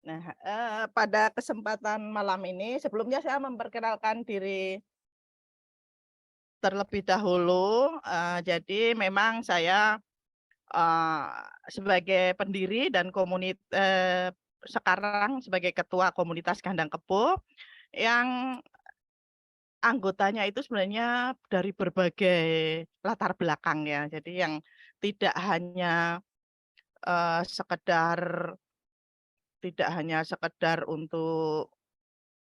Nah, pada kesempatan malam ini sebelumnya saya memperkenalkan diri terlebih dahulu, jadi memang saya, eee, sebagai pendiri dan sekarang sebagai ketua komunitas Kandang Kebo yang anggotanya itu sebenarnya dari berbagai latar belakang ya. Jadi yang tidak hanya, eee, sekedar tidak hanya sekedar untuk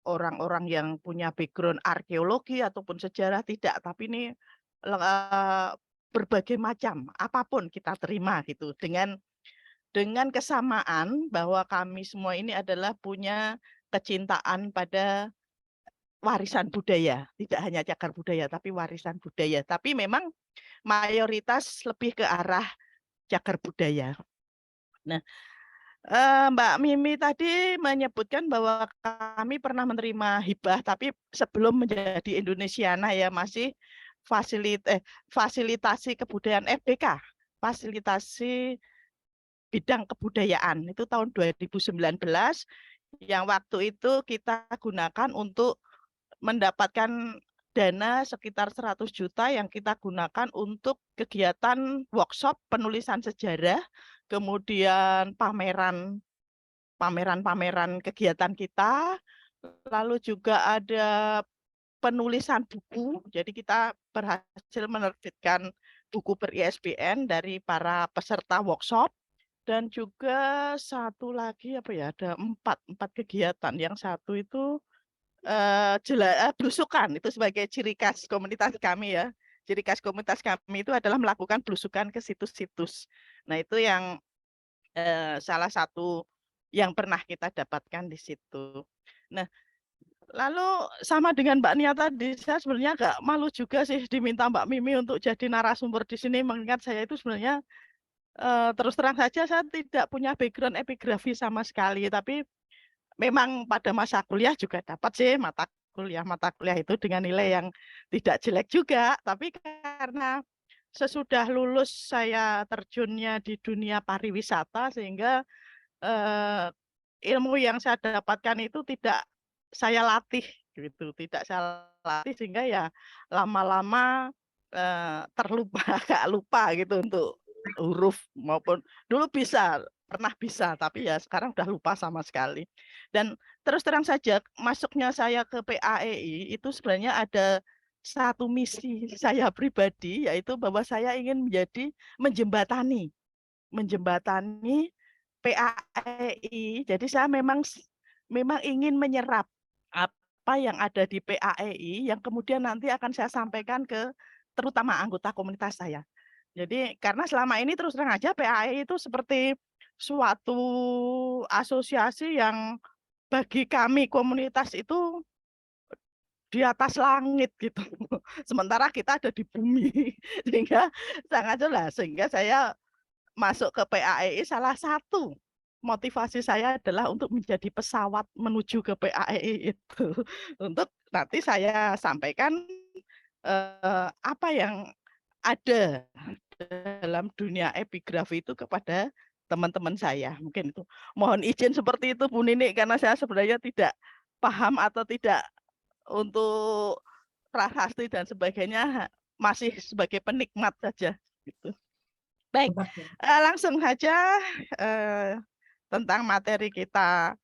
orang-orang yang punya background arkeologi ataupun sejarah tidak, tapi ini berbagai macam, apapun kita terima gitu, dengan kesamaan bahwa kami semua ini adalah punya kecintaan pada warisan budaya, tidak hanya cagar budaya, tapi warisan budaya. Tapi memang mayoritas lebih ke arah cagar budaya. Nah, Mbak Mimi tadi menyebutkan bahwa kami pernah menerima hibah, tapi sebelum menjadi Indonesiana ya, masih fasilitasi kebudayaan FBK, fasilitasi bidang kebudayaan, itu tahun 2019, yang waktu itu kita gunakan untuk mendapatkan dana sekitar 100 juta yang kita gunakan untuk kegiatan workshop penulisan sejarah, kemudian pameran-pameran kegiatan kita, lalu juga ada penulisan buku. Jadi kita berhasil menerbitkan buku ber-ISBN dari para peserta workshop dan juga satu lagi apa ya, ada empat kegiatan. Yang satu itu belusukan, itu sebagai ciri khas komunitas kami ya. Ciri khas komunitas kami itu adalah melakukan belusukan ke situs-situs. Nah, itu yang salah satu yang pernah kita dapatkan di situ. Nah, lalu sama dengan Mbak Nia tadi, saya sebenarnya agak malu juga sih diminta Mbak Mimi untuk jadi narasumber di sini, mengingat saya itu sebenarnya terus terang saja saya tidak punya background epigrafi sama sekali, tapi memang pada masa kuliah juga dapat sih mata kuliah itu dengan nilai yang tidak jelek juga, tapi karena sesudah lulus saya terjunnya di dunia pariwisata sehingga eee, ilmu yang saya dapatkan itu tidak saya latih gitu, tidak saya latih sehingga ya lama-lama, terlupa, agak lupa gitu untuk huruf maupun dulu pernah bisa, tapi ya sekarang udah lupa sama sekali. Dan terus terang saja masuknya saya ke PAEI itu sebenarnya ada satu misi saya pribadi, yaitu bahwa saya ingin menjembatani menjembatani PAEI. Jadi saya memang ingin menyerap apa yang ada di PAEI yang kemudian nanti akan saya sampaikan ke terutama anggota komunitas saya. Jadi karena selama ini terus terang aja PAEI itu seperti suatu asosiasi yang bagi kami komunitas itu di atas langit gitu. Sementara kita ada di bumi. Sehingga sangat jelas, sehingga saya masuk ke PAEI salah satu motivasi saya adalah untuk menjadi pesawat menuju ke PAEI itu. Untuk nanti saya sampaikan, apa yang ada dalam dunia epigrafi itu kepada teman-teman saya, mungkin itu. Mohon izin seperti itu Bu Nini, karena saya sebenarnya tidak paham atau tidak untuk prasasti dan sebagainya, masih sebagai penikmat saja, gitu. Baik, Hebat ya. langsung saja, eee, tentang materi kita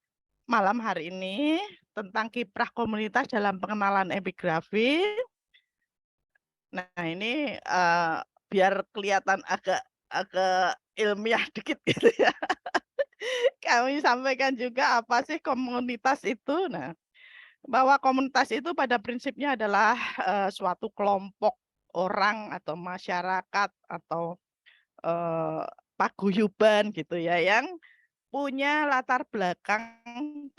malam hari ini, tentang kiprah komunitas dalam pengenalan epigrafi. Nah ini, biar kelihatan agak agak ilmiah dikit gitu ya, kami sampaikan juga apa sih komunitas itu. Nah, bahwa komunitas itu pada prinsipnya adalah, suatu kelompok orang atau masyarakat atau paguyuban gitu ya, yang punya latar belakang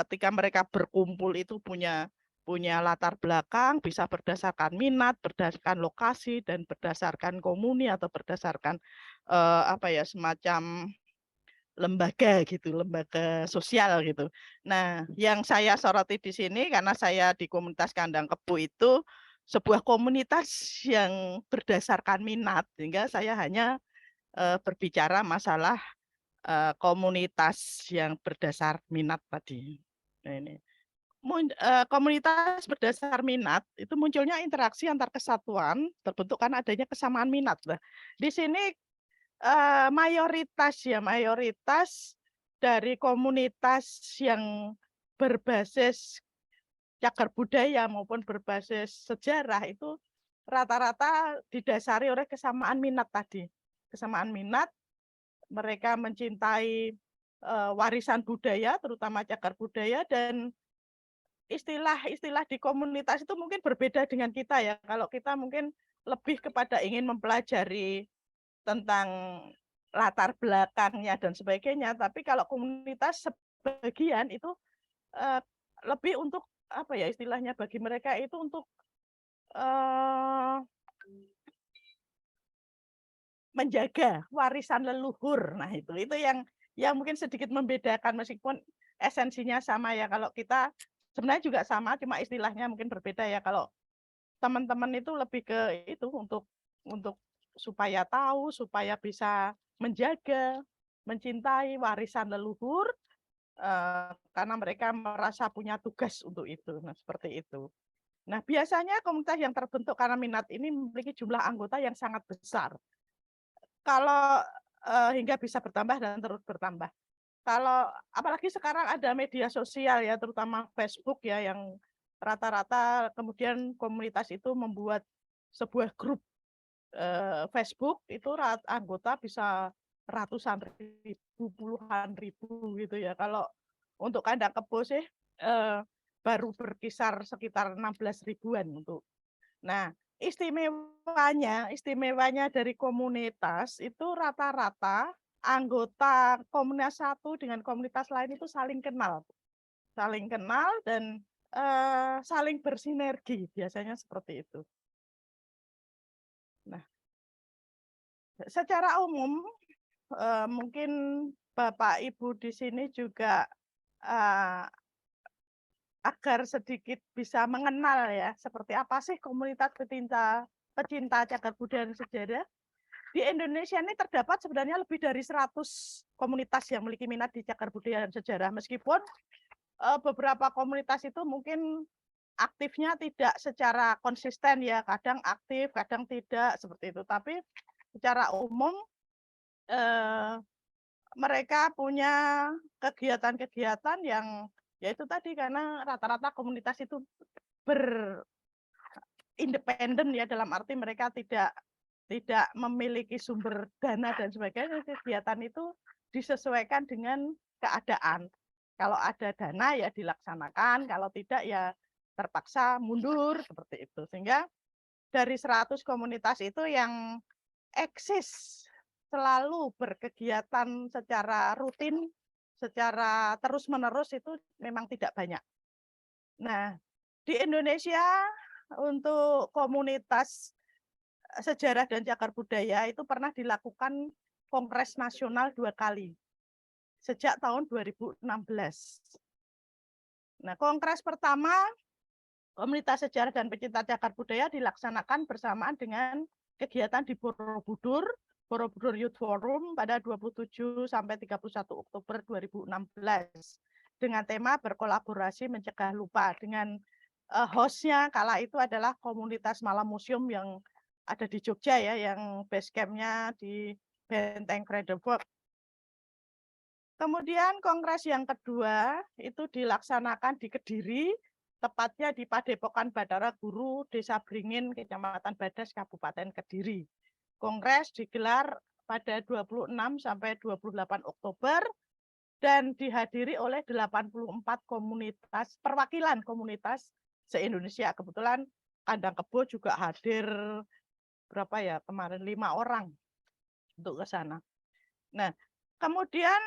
ketika mereka berkumpul itu punya punya latar belakang, bisa berdasarkan minat, berdasarkan lokasi, dan berdasarkan komuni atau berdasarkan, apa ya, semacam lembaga gitu, lembaga sosial gitu. Nah, yang saya soroti di sini karena saya di komunitas Kandang Kebo itu sebuah komunitas yang berdasarkan minat, sehingga saya hanya berbicara masalah komunitas yang berdasar minat tadi. Nah, ini komunitas berdasar minat itu munculnya interaksi antar kesatuan terbentuk karena adanya kesamaan minat. Nah, di sini mayoritas dari komunitas yang berbasis cagar budaya maupun berbasis sejarah itu rata-rata didasari oleh kesamaan minat tadi. Kesamaan minat, mereka mencintai warisan budaya, terutama cagar budaya, dan istilah-istilah di komunitas itu mungkin berbeda dengan kita ya. Kalau kita mungkin lebih kepada ingin mempelajari tentang latar belakangnya dan sebagainya, tapi kalau komunitas sebagian itu lebih untuk apa ya istilahnya bagi mereka itu untuk menjaga warisan leluhur. Nah, itu yang mungkin sedikit membedakan meskipun esensinya sama ya. Kalau kita sebenarnya juga sama, cuma istilahnya mungkin berbeda ya. Kalau teman-teman itu lebih ke itu untuk supaya tahu, supaya bisa menjaga, mencintai warisan leluhur karena mereka merasa punya tugas untuk itu. Nah, seperti itu. Nah, biasanya komunitas yang terbentuk karena minat ini memiliki jumlah anggota yang sangat besar. Kalau hingga bisa bertambah dan terus bertambah. Kalau apalagi sekarang ada media sosial ya, terutama Facebook ya, yang rata-rata kemudian komunitas itu membuat sebuah grup Facebook itu anggota bisa ratusan ribu, puluhan ribu gitu ya. Kalau untuk kandang kebo sih baru berkisar sekitar 16 ribuan untuk. Nah, istimewanya dari komunitas itu rata-rata anggota komunitas satu dengan komunitas lain itu saling kenal dan saling bersinergi, biasanya seperti itu. Nah, secara umum mungkin Bapak Ibu di sini juga agar sedikit bisa mengenal ya seperti apa sih komunitas pecinta cagar budaya dan sejarah. Di Indonesia ini terdapat sebenarnya lebih dari 100 komunitas yang memiliki minat di cagar budaya dan sejarah. Meskipun beberapa komunitas itu mungkin aktifnya tidak secara konsisten ya, kadang aktif, kadang tidak seperti itu. Tapi secara umum mereka punya kegiatan-kegiatan yang yaitu tadi karena rata-rata komunitas itu berindependen ya, dalam arti mereka tidak memiliki sumber dana dan sebagainya. Kegiatan itu disesuaikan dengan keadaan. Kalau ada dana ya dilaksanakan, kalau tidak ya terpaksa mundur seperti itu. Sehingga dari 100 komunitas itu yang eksis selalu berkegiatan secara rutin, secara terus-menerus itu memang tidak banyak. Nah, di Indonesia untuk komunitas sejarah dan cagar budaya itu pernah dilakukan Kongres Nasional 2 kali sejak tahun 2016. Nah, kongres pertama komunitas sejarah dan pecinta cagar budaya dilaksanakan bersamaan dengan kegiatan di Borobudur Youth Forum pada 27 sampai 31 Oktober 2016 dengan tema berkolaborasi mencegah lupa, dengan hostnya kala itu adalah komunitas Malam Museum yang ada di Jogja ya, yang base camp-nya di Benteng Vredenburg. Kemudian kongres yang kedua itu dilaksanakan di Kediri, tepatnya di Padepokan Batara Guru, Desa Bringin, Kecamatan Badas, Kabupaten Kediri. Kongres digelar pada 26 sampai 28 Oktober dan dihadiri oleh 84 komunitas, perwakilan komunitas se-Indonesia. Kebetulan Kandang Kebo juga hadir berapa ya kemarin 5 orang untuk ke sana. Nah, kemudian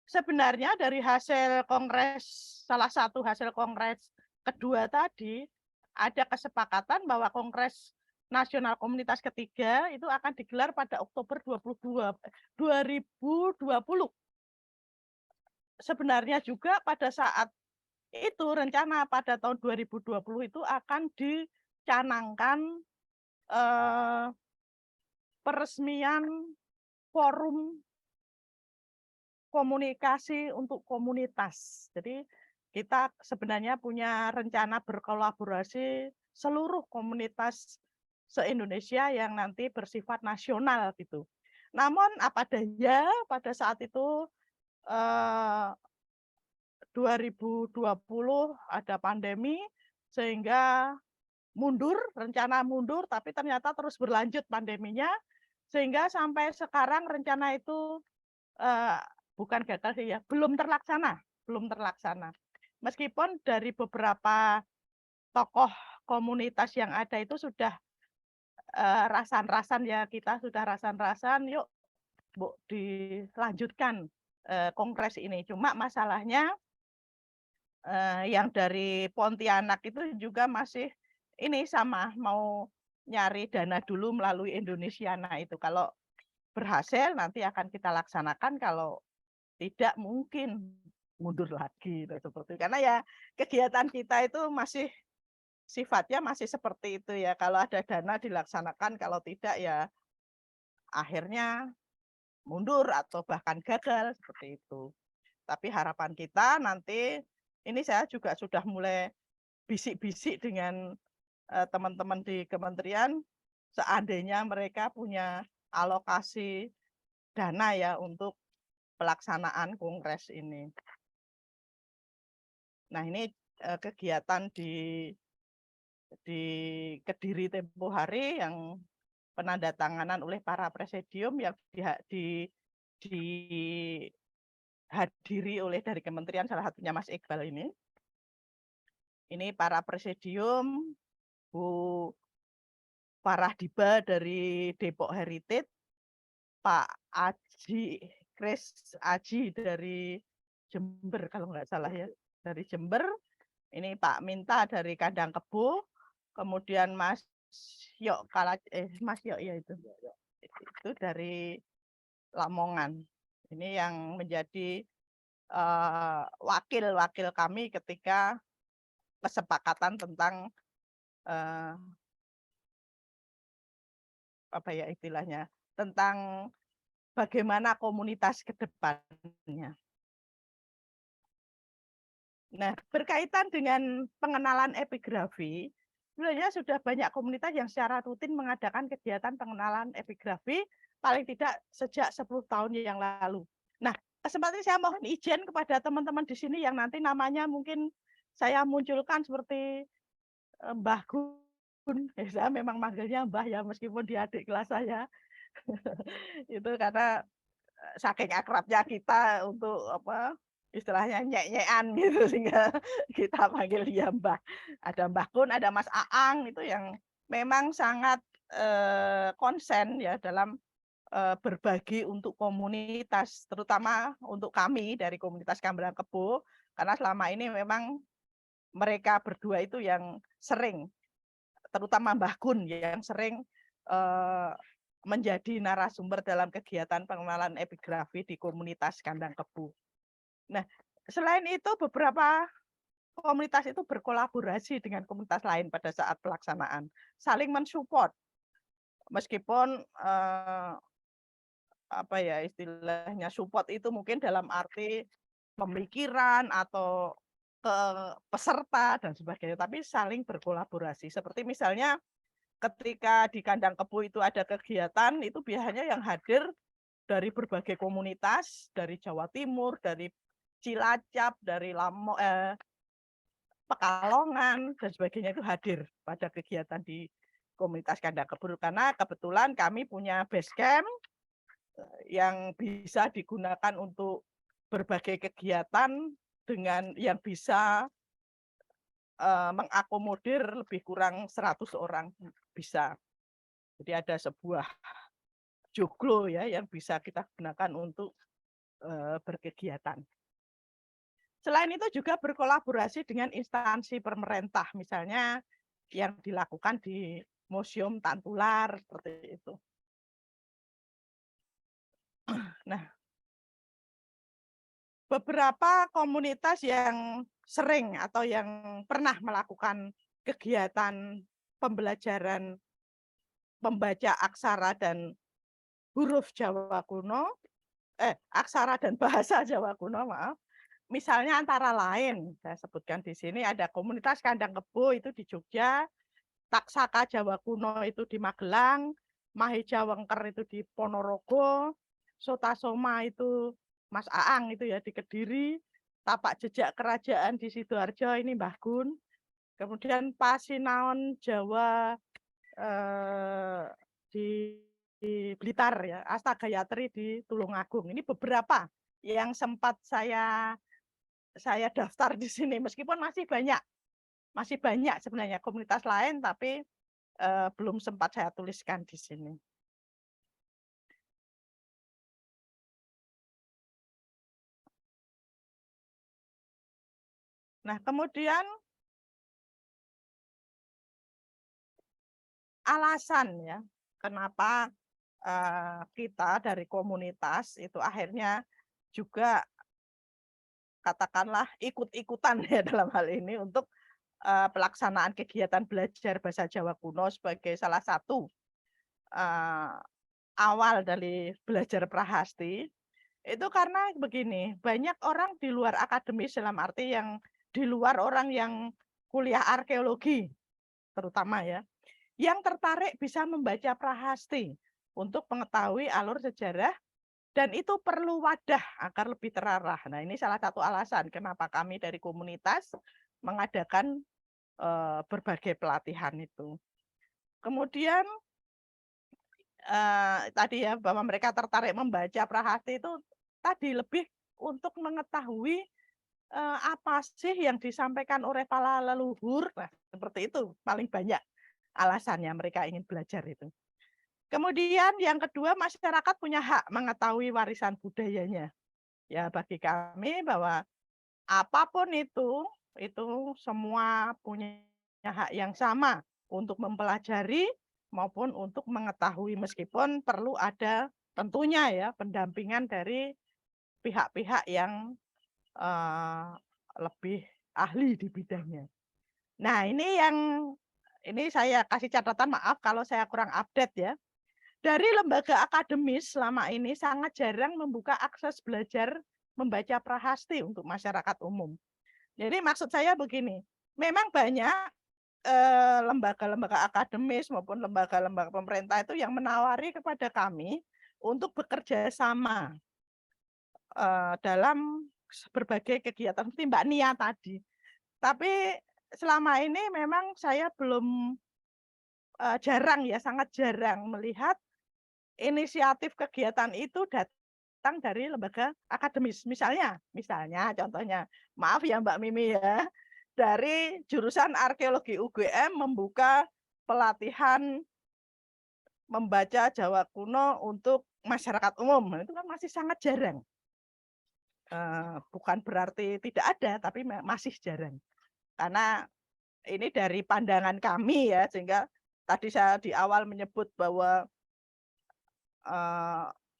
sebenarnya dari hasil kongres, salah satu hasil kongres kedua tadi, ada kesepakatan bahwa Kongres Nasional Komunitas ketiga itu akan digelar pada Oktober 2020. Sebenarnya juga pada saat itu rencana pada tahun 2020 itu akan dicanangkan peresmian forum komunikasi untuk komunitas. Jadi kita sebenarnya punya rencana berkolaborasi seluruh komunitas se-Indonesia yang nanti bersifat nasional gitu. Namun apa daya pada saat itu 2020 ada pandemi sehingga rencana mundur, tapi ternyata terus berlanjut pandeminya, sehingga sampai sekarang rencana itu bukan gagal sih ya, belum terlaksana. Meskipun dari beberapa tokoh komunitas yang ada itu sudah rasan-rasan ya, kita sudah rasan-rasan, yuk Bu dilanjutkan kongres ini. Cuma masalahnya yang dari Pontianak itu juga masih ini sama mau nyari dana dulu melalui Indonesiana itu. Kalau berhasil nanti akan kita laksanakan, kalau tidak mungkin mundur lagi seperti itu. Karena ya kegiatan kita itu masih sifatnya masih seperti itu ya. Kalau ada dana dilaksanakan, kalau tidak ya akhirnya mundur atau bahkan gagal seperti itu. Tapi harapan kita nanti ini saya juga sudah mulai bisik-bisik dengan teman-teman di kementerian, seandainya mereka punya alokasi dana ya untuk pelaksanaan kongres ini. Nah, ini kegiatan di Kediri tempo hari yang penandatanganan oleh para presidium yang dihadiri oleh dari kementerian, salah satunya Mas Iqbal ini. Ini para presidium, Bu Farah Diba dari Depok Heritage, Pak Chris Aji dari Jember kalau nggak salah ya, dari Jember. Ini Pak Minta dari Kandang Kebo, kemudian Mas Yok Mas Yok ya itu dari Lamongan. Ini yang menjadi wakil-wakil kami ketika kesepakatan tentang apa ya istilahnya, tentang bagaimana komunitas ke depannya. Nah, berkaitan dengan pengenalan epigrafi, sebenarnya sudah banyak komunitas yang secara rutin mengadakan kegiatan pengenalan epigrafi, paling tidak sejak 10 tahun yang lalu. Nah, kesempatan saya mohon izin kepada teman-teman di sini yang nanti namanya mungkin saya munculkan seperti Mbah Gun. Saya memang manggilnya Mbah ya, meskipun dia adik kelas saya. Itu karena saking akrabnya kita untuk apa istilahnya nyek-nyekan gitu, sehingga kita panggil dia Mbah. Ada Mbah Kun, ada Mas Aang itu yang memang sangat konsen ya dalam berbagi untuk komunitas, terutama untuk kami dari komunitas Kandang Kebo, karena selama ini memang mereka berdua itu yang sering, terutama Mbah Kun yang sering menjadi narasumber dalam kegiatan pengenalan epigrafi di komunitas Kandang Kebo. Nah, selain itu beberapa komunitas itu berkolaborasi dengan komunitas lain pada saat pelaksanaan, saling mensupport. Meskipun apa ya istilahnya, support itu mungkin dalam arti pemikiran atau ke peserta dan sebagainya, tapi saling berkolaborasi. Seperti misalnya ketika di Kandang Kebo itu ada kegiatan, itu biasanya yang hadir dari berbagai komunitas, dari Jawa Timur, dari Cilacap, dari Pekalongan dan sebagainya itu hadir pada kegiatan di komunitas Kandang Kebo, karena kebetulan kami punya base camp yang bisa digunakan untuk berbagai kegiatan dengan yang bisa mengakomodir lebih kurang 100 orang bisa. Jadi ada sebuah joglo ya yang bisa kita gunakan untuk berkegiatan. Selain itu juga berkolaborasi dengan instansi pemerintah, misalnya yang dilakukan di Museum Tantular seperti itu. Nah, beberapa komunitas yang sering atau yang pernah melakukan kegiatan pembelajaran membaca aksara dan huruf Jawa kuno, aksara dan bahasa Jawa kuno, maaf. Misalnya antara lain, saya sebutkan di sini ada komunitas Kandang Kebo itu di Jogja, Taksaka Jawa kuno itu di Magelang, Mahija Wengker itu di Ponorogo, Sotasoma itu Mas Aang itu ya di Kediri, Tapak Jejak Kerajaan di Sidoarjo ini Mbah Gun, kemudian Pasinaon Jawa di Blitar ya, Asta Gayatri di Tulungagung. Ini beberapa yang sempat saya daftar di sini, meskipun masih banyak sebenarnya komunitas lain, tapi belum sempat saya tuliskan di sini. Nah, kemudian alasan ya, kenapa kita dari komunitas itu akhirnya juga katakanlah ikut-ikutan ya dalam hal ini untuk pelaksanaan kegiatan belajar bahasa Jawa kuno sebagai salah satu awal dari belajar prahasti. Itu karena begini, banyak orang di luar akademis dalam arti yang di luar orang yang kuliah arkeologi terutama ya, yang tertarik bisa membaca prahasti untuk mengetahui alur sejarah dan itu perlu wadah agar lebih terarah. Nah, ini salah satu alasan kenapa kami dari komunitas mengadakan berbagai pelatihan itu. Kemudian tadi ya bahwa mereka tertarik membaca prahasti itu tadi lebih untuk mengetahui apa sih yang disampaikan oleh para leluhur. Nah, seperti itu paling banyak alasannya mereka ingin belajar itu. Kemudian yang kedua, masyarakat punya hak mengetahui warisan budayanya. Ya, bagi kami bahwa apapun itu semua punya hak yang sama untuk mempelajari maupun untuk mengetahui, meskipun perlu ada tentunya ya pendampingan dari pihak-pihak yang lebih ahli di bidangnya. Nah, ini saya kasih catatan, maaf kalau saya kurang update ya. Dari lembaga akademis selama ini sangat jarang membuka akses belajar membaca prahasti untuk masyarakat umum. Jadi maksud saya begini, memang banyak lembaga-lembaga akademis maupun lembaga-lembaga pemerintah itu yang menawari kepada kami untuk bekerja sama dalam berbagai kegiatan seperti Mbak Nia tadi. Tapi selama ini memang saya belum jarang ya, sangat jarang melihat inisiatif kegiatan itu datang dari lembaga akademis. Misalnya contohnya, maaf ya Mbak Mimi ya, dari jurusan arkeologi UGM membuka pelatihan membaca Jawa kuno untuk masyarakat umum. Itu kan masih sangat jarang. Bukan berarti tidak ada, tapi masih jarang. Karena ini dari pandangan kami ya, sehingga tadi saya di awal menyebut bahwa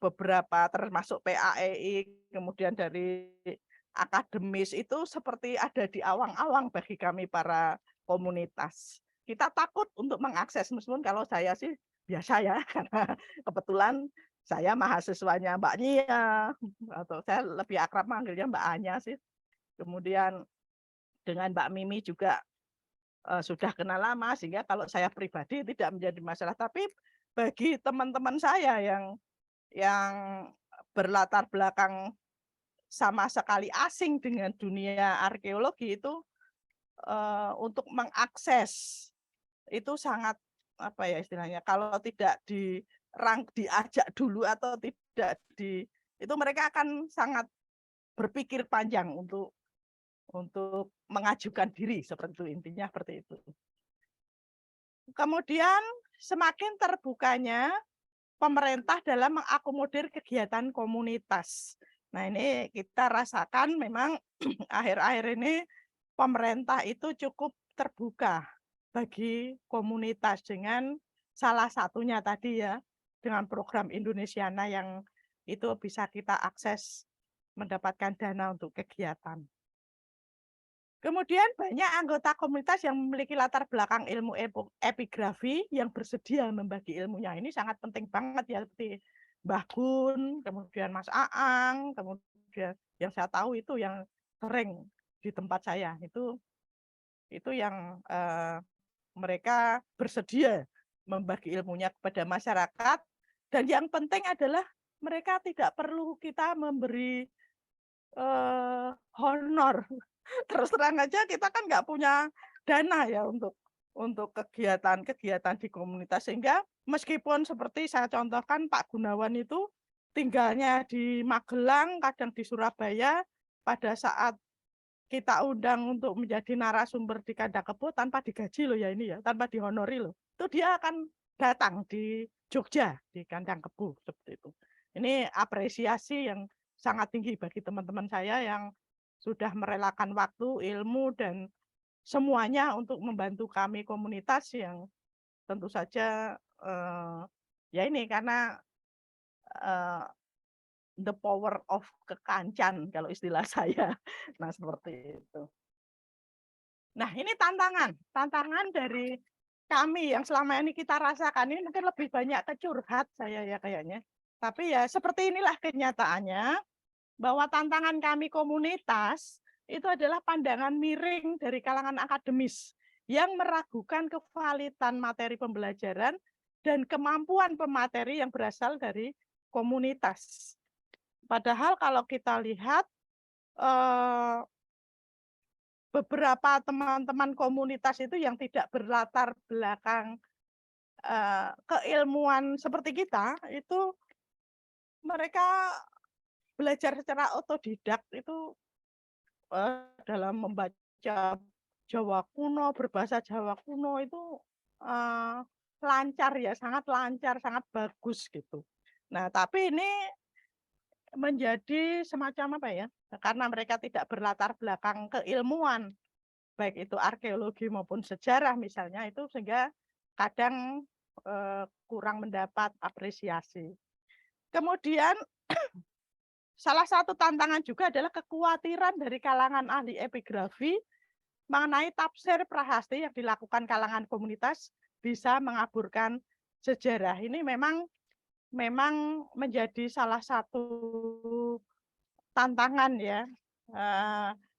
beberapa termasuk PAEI, kemudian dari akademis itu seperti ada di awang-awang bagi kami para komunitas. Kita takut untuk mengakses, meskipun kalau saya sih biasa ya, karena kebetulan saya mahasiswanya Mbak Nia, atau saya lebih akrab manggilnya Mbak Anya sih. Kemudian dengan Mbak Mimi juga sudah kenal lama, sehingga kalau saya pribadi tidak menjadi masalah. Tapi bagi teman-teman saya yang berlatar belakang sama sekali asing dengan dunia arkeologi itu untuk mengakses itu sangat apa ya istilahnya, kalau tidak diajak dulu atau tidak itu mereka akan sangat berpikir panjang untuk mengajukan diri, seperti itu intinya, seperti itu. Kemudian semakin terbukanya pemerintah dalam mengakomodir kegiatan komunitas. Nah, ini kita rasakan memang akhir-akhir ini pemerintah itu cukup terbuka bagi komunitas dengan salah satunya tadi ya, dengan program Indonesiana yang itu bisa kita akses mendapatkan dana untuk kegiatan. Kemudian banyak anggota komunitas yang memiliki latar belakang ilmu epigrafi yang bersedia membagi ilmunya. Ini sangat penting banget ya, seperti Mbah Gun, kemudian Mas Aang, kemudian yang saya tahu itu yang sering di tempat saya itu yang mereka bersedia membagi ilmunya kepada masyarakat, dan yang penting adalah mereka tidak perlu kita memberi honor. Terus terang aja kita kan nggak punya dana ya untuk kegiatan-kegiatan di komunitas, sehingga meskipun seperti saya contohkan Pak Gunawan itu tinggalnya di Magelang, kadang di Surabaya, pada saat kita undang untuk menjadi narasumber di Kandang Kebo tanpa digaji loh ya ini ya, tanpa dihonori loh. Itu dia akan datang di Jogja di Kandang Kebo seperti itu. Ini apresiasi yang sangat tinggi bagi teman-teman saya yang sudah merelakan waktu, ilmu, dan semuanya untuk membantu kami komunitas yang tentu saja ya ini karena the power of kekancan kalau istilah saya. Nah, seperti itu. Nah, ini tantangan dari kami yang selama ini kita rasakan. Ini mungkin lebih banyak kecurhat saya ya kayaknya. Tapi ya seperti inilah kenyataannya, bahwa tantangan kami komunitas itu adalah pandangan miring dari kalangan akademis yang meragukan kevalitan materi pembelajaran dan kemampuan pemateri yang berasal dari komunitas. Padahal kalau kita lihat beberapa teman-teman komunitas itu yang tidak berlatar belakang keilmuan seperti kita, itu mereka belajar secara otodidak itu dalam membaca Jawa kuno, berbahasa Jawa kuno itu lancar ya, sangat lancar, sangat bagus gitu. Nah, tapi ini menjadi semacam apa ya? Karena mereka tidak berlatar belakang keilmuan, baik itu arkeologi maupun sejarah misalnya, itu sehingga kadang kurang mendapat apresiasi. Kemudian salah satu tantangan juga adalah kekhawatiran dari kalangan ahli epigrafi mengenai tafsir prahasti yang dilakukan kalangan komunitas bisa mengaburkan sejarah. Ini memang menjadi salah satu tantangan ya.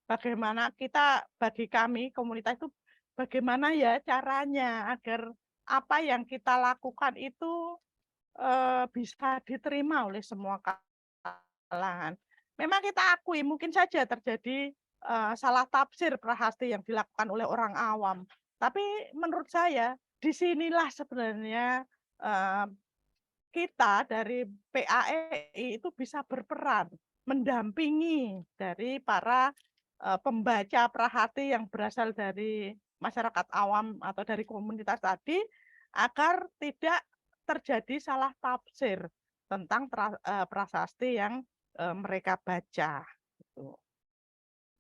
Bagaimana kita, bagi kami komunitas itu bagaimana ya caranya agar apa yang kita lakukan itu bisa diterima oleh semua kalangan. Memang kita akui mungkin saja terjadi salah tafsir prahasti yang dilakukan oleh orang awam. Tapi menurut saya disinilah sebenarnya kita dari PAEI itu bisa berperan mendampingi dari para pembaca prahasti yang berasal dari masyarakat awam atau dari komunitas tadi, agar tidak terjadi salah tafsir tentang prasasti yang mereka baca.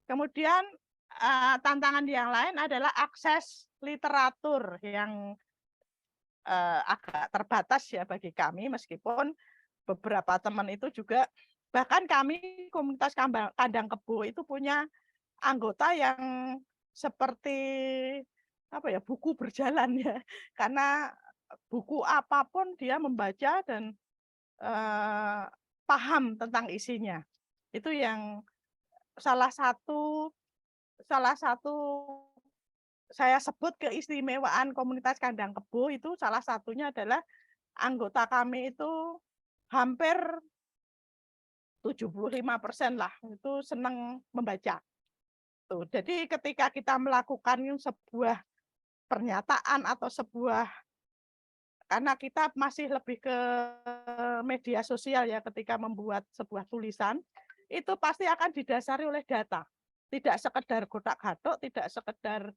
Kemudian tantangan yang lain adalah akses literatur yang agak terbatas ya bagi kami, meskipun beberapa teman itu juga, bahkan kami komunitas Kandang Kebo itu punya anggota yang seperti apa ya, buku berjalan ya, karena buku apapun dia membaca dan paham tentang isinya. Itu yang salah satu saya sebut keistimewaan komunitas Kandang Kebo itu, salah satunya adalah anggota kami itu hampir 75% lah itu senang membaca. Tuh, jadi ketika kita melakukan sebuah pernyataan atau sebuah, karena kita masih lebih ke media sosial ya, ketika membuat sebuah tulisan itu pasti akan didasari oleh data, tidak sekedar gotak-gatuk, tidak sekedar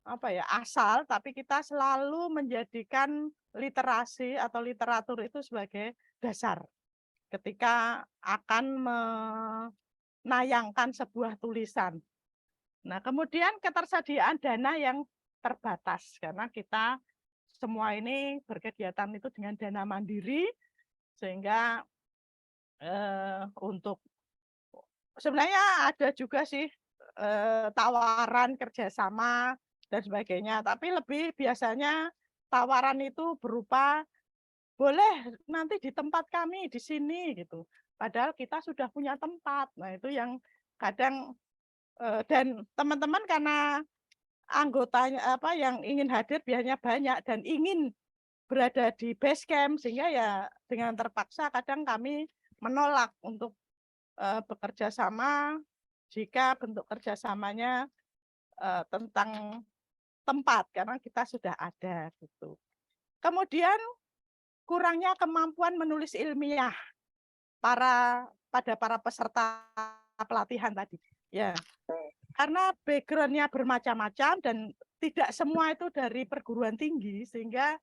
apa ya, asal, tapi kita selalu menjadikan literasi atau literatur itu sebagai dasar ketika akan menayangkan sebuah tulisan. Nah, kemudian ketersediaan dana yang terbatas, karena kita semua ini berkegiatan itu dengan dana mandiri, sehingga untuk sebenarnya ada juga sih tawaran kerjasama dan sebagainya, tapi lebih biasanya tawaran itu berupa boleh nanti di tempat kami di sini gitu. Padahal kita sudah punya tempat. Nah, itu yang kadang dan teman-teman karena anggotanya apa yang ingin hadir biasanya banyak dan ingin berada di base camp sehingga ya dengan terpaksa kadang kami menolak untuk bekerja sama jika bentuk kerjasamanya tentang tempat karena kita sudah ada gitu. Kemudian kurangnya kemampuan menulis ilmiah pada para peserta pelatihan tadi. Ya, karena background-nya bermacam-macam dan tidak semua itu dari perguruan tinggi sehingga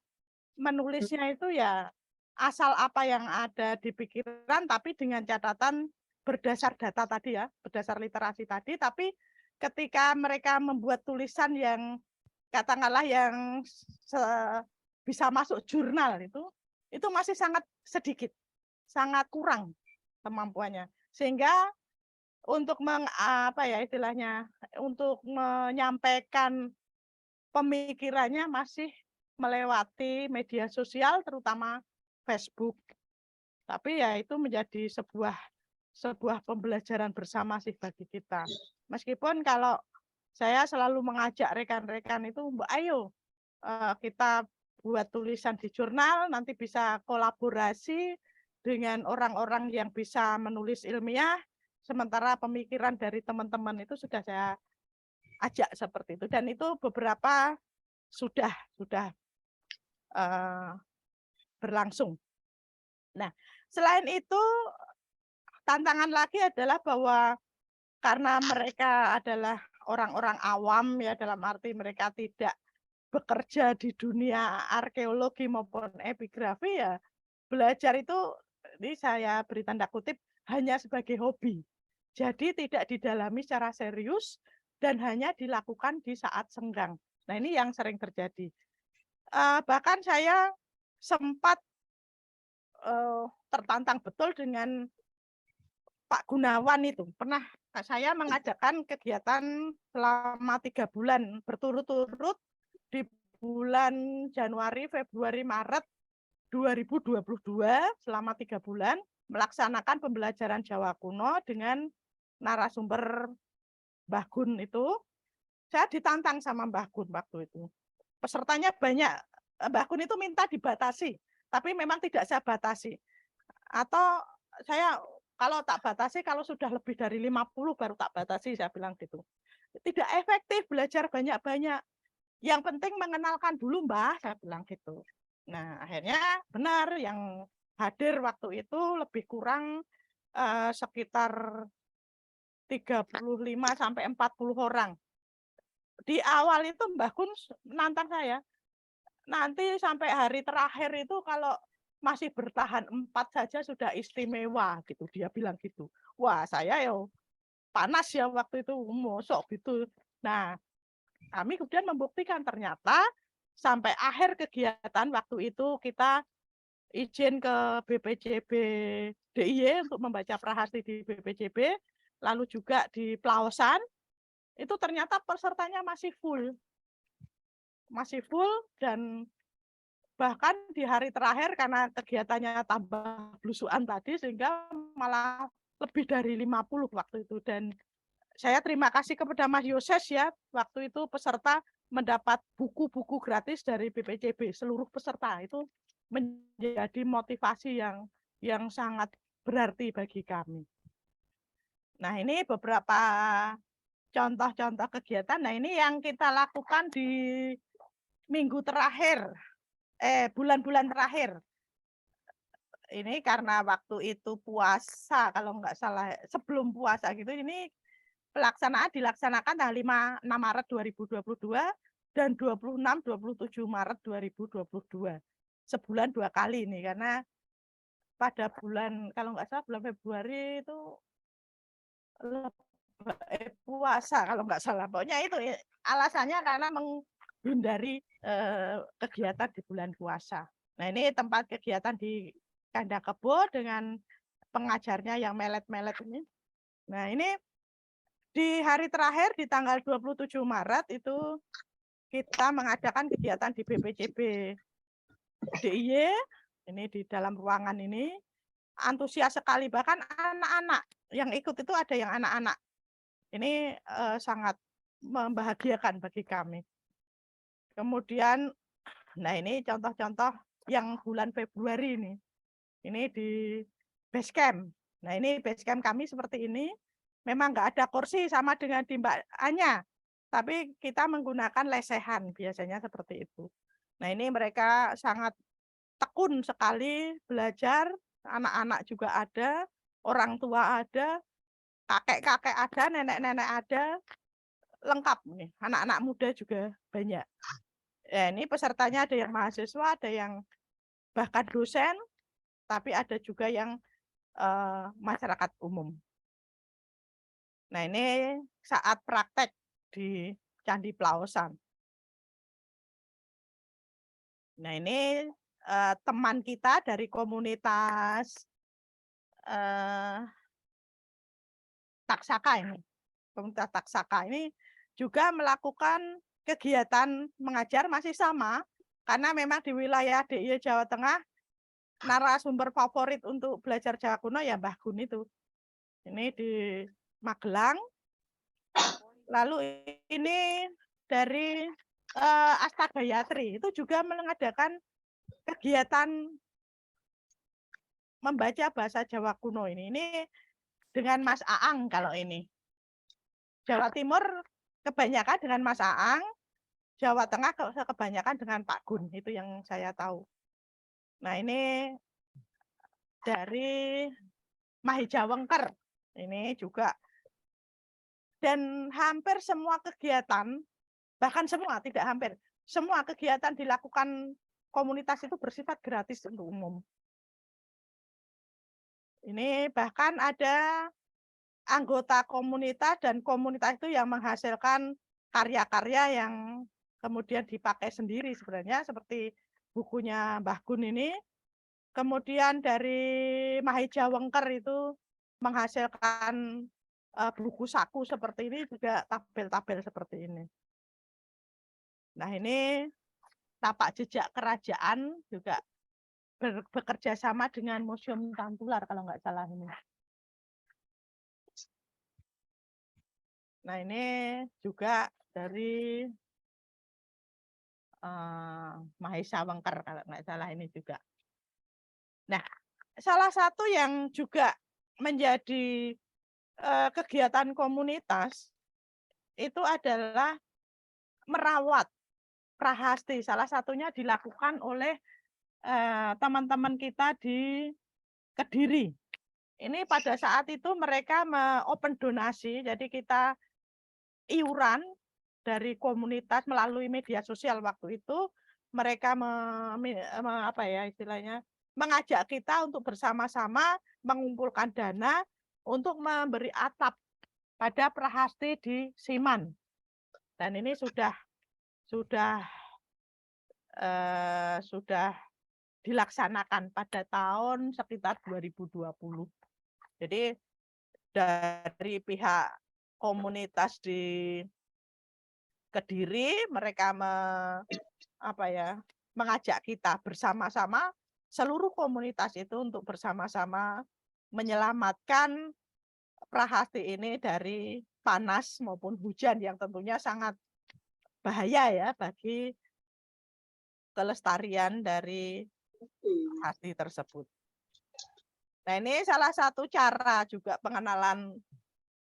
menulisnya itu ya asal apa yang ada di pikiran tapi dengan catatan berdasar data tadi ya, berdasar literasi tadi, tapi ketika mereka membuat tulisan yang katakanlah yang bisa masuk jurnal itu masih sangat sedikit, sangat kurang kemampuannya. Sehingga untuk istilahnya untuk menyampaikan pemikirannya masih melewati media sosial terutama Facebook. Tapi ya itu menjadi sebuah pembelajaran bersama sih bagi kita. Meskipun kalau saya selalu mengajak rekan-rekan itu, ayo kita buat tulisan di jurnal, nanti bisa kolaborasi dengan orang-orang yang bisa menulis ilmiah, sementara pemikiran dari teman-teman itu sudah saya ajak seperti itu. Dan itu beberapa sudah berlangsung. Nah, selain itu tantangan lagi adalah bahwa karena mereka adalah orang-orang awam ya dalam arti mereka tidak bekerja di dunia arkeologi maupun epigrafi ya belajar itu ini saya beri tanda kutip hanya sebagai hobi. Jadi tidak didalami secara serius dan hanya dilakukan di saat senggang. Nah, ini yang sering terjadi. Bahkan saya sempat tertantang betul dengan Pak Gunawan itu. Pernah saya mengadakan kegiatan selama 3 bulan berturut-turut di bulan Januari, Februari, Maret 2022 selama 3 bulan melaksanakan pembelajaran Jawa kuno dengan narasumber Mbah Gun itu. Saya ditantang sama Mbah Gun waktu itu. Pesertanya banyak. Mbah Gun itu minta dibatasi, tapi memang tidak saya batasi. Atau saya kalau tak batasi, kalau sudah lebih dari 50 baru tak batasi, saya bilang gitu. Tidak efektif belajar banyak-banyak. Yang penting mengenalkan dulu Mbah, saya bilang gitu. Nah, akhirnya benar yang hadir waktu itu lebih kurang sekitar 35 sampai 40 orang. Di awal itu Mbah Gun menantang saya. Nanti sampai hari terakhir itu kalau masih bertahan 4 saja sudah istimewa gitu, dia bilang gitu. Wah, saya yo panas ya waktu itu, mosok gitu. Nah, kami kemudian membuktikan ternyata sampai akhir kegiatan waktu itu kita izin ke BPJB DIY untuk membaca prahasti di BPJB, lalu juga di Plaosan, itu ternyata pesertanya masih full dan bahkan di hari terakhir karena kegiatannya tambah blusukan tadi sehingga malah lebih dari 50 waktu itu. Dan saya terima kasih kepada Mas Yoses ya, waktu itu peserta mendapat buku-buku gratis dari BPJB, seluruh peserta itu menjadi motivasi yang sangat berarti bagi kami. Nah, ini beberapa contoh-contoh kegiatan. Nah, ini yang kita lakukan di minggu terakhir, bulan-bulan terakhir. Ini karena waktu itu puasa, kalau nggak salah, sebelum puasa gitu, ini pelaksanaan dilaksanakan tanggal 6 Maret 2022 dan 26-27 Maret 2022. Sebulan 2 kali nih, karena pada bulan, kalau nggak salah bulan Februari itu puasa kalau nggak salah. Pokoknya itu alasannya karena menghindari kegiatan di bulan puasa. Nah, ini tempat kegiatan di Kanda Kebo dengan pengajarnya yang melet-melet ini. Nah, ini di hari terakhir di tanggal 27 Maret itu kita mengadakan kegiatan di BPJB DIY Ini di dalam ruangan ini antusias sekali, bahkan anak-anak yang ikut itu ada yang anak-anak. Ini sangat membahagiakan bagi kami. Kemudian, nah ini contoh-contoh yang bulan Februari ini. Ini di base camp. Nah ini base camp kami seperti ini. Memang nggak ada kursi sama dengan di Mbak Anya, tapi kita menggunakan lesehan biasanya seperti itu. Nah ini mereka sangat tekun sekali belajar, anak-anak juga ada, orang tua ada, kakek-kakek ada, nenek-nenek ada, lengkap nih. Anak-anak muda juga banyak. Ya, ini pesertanya ada yang mahasiswa, ada yang bahkan dosen, tapi ada juga yang masyarakat umum. Nah ini saat praktek di Candi Plaosan. Nah ini teman kita dari komunitas Taksaka ini. Komunitas Taksaka ini juga melakukan kegiatan mengajar masih sama, karena memang di wilayah DIY Jawa Tengah, narasumber favorit untuk belajar Jawa kuno ya Mbah Gun itu. Ini di Magelang. Lalu ini dari Astagayatri, itu juga mengadakan kegiatan membaca bahasa Jawa kuno ini. Ini dengan Mas Aang kalau ini. Jawa Timur kebanyakan dengan Mas Aang, Jawa Tengah kebanyakan dengan Pak Gun, itu yang saya tahu. Nah ini dari Mahijawengker, ini juga. Dan hampir semua kegiatan, bahkan semua, tidak hampir, semua kegiatan dilakukan komunitas itu bersifat gratis untuk umum. Ini bahkan ada anggota komunitas dan komunitas itu yang menghasilkan karya-karya yang kemudian dipakai sendiri sebenarnya, seperti bukunya Mbah Gun ini. Kemudian dari Mahijawengker itu menghasilkan buku saku seperti ini, juga tabel-tabel seperti ini. Nah ini tapak jejak kerajaan juga bekerja sama dengan Museum Tantular kalau nggak salah ini. Nah ini juga dari Mahijawengker kalau nggak salah ini juga. Nah salah satu yang juga menjadi kegiatan komunitas itu adalah merawat prahasti. Salah satunya dilakukan oleh teman-teman kita di Kediri. Ini pada saat itu mereka open donasi, jadi kita iuran dari komunitas melalui media sosial waktu itu, mereka mengajak kita untuk bersama-sama mengumpulkan dana untuk memberi atap pada prahasti di Siman. Dan ini sudah dilaksanakan pada tahun sekitar 2020. Jadi dari pihak komunitas di Kediri, mereka mengajak kita bersama-sama, seluruh komunitas itu untuk bersama-sama menyelamatkan prahasti ini dari panas maupun hujan yang tentunya sangat bahaya ya bagi kelestarian dari prahasti tersebut. Nah ini salah satu cara juga pengenalan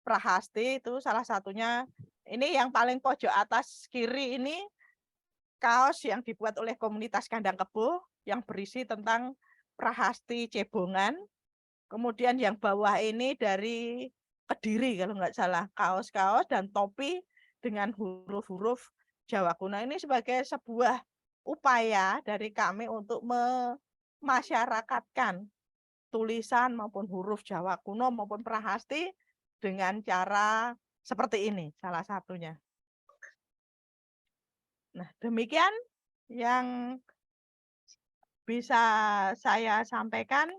prahasti, itu salah satunya ini yang paling pojok atas kiri ini kaos yang dibuat oleh komunitas Kandang Kebo yang berisi tentang prahasti Cebongan. Kemudian yang bawah ini dari Kediri kalau nggak salah, kaos-kaos dan topi dengan huruf-huruf Jawa kuno. Ini sebagai sebuah upaya dari kami untuk memasyarakatkan tulisan maupun huruf Jawa kuno maupun prahasti dengan cara seperti ini, salah satunya. Nah, demikian yang bisa saya sampaikan.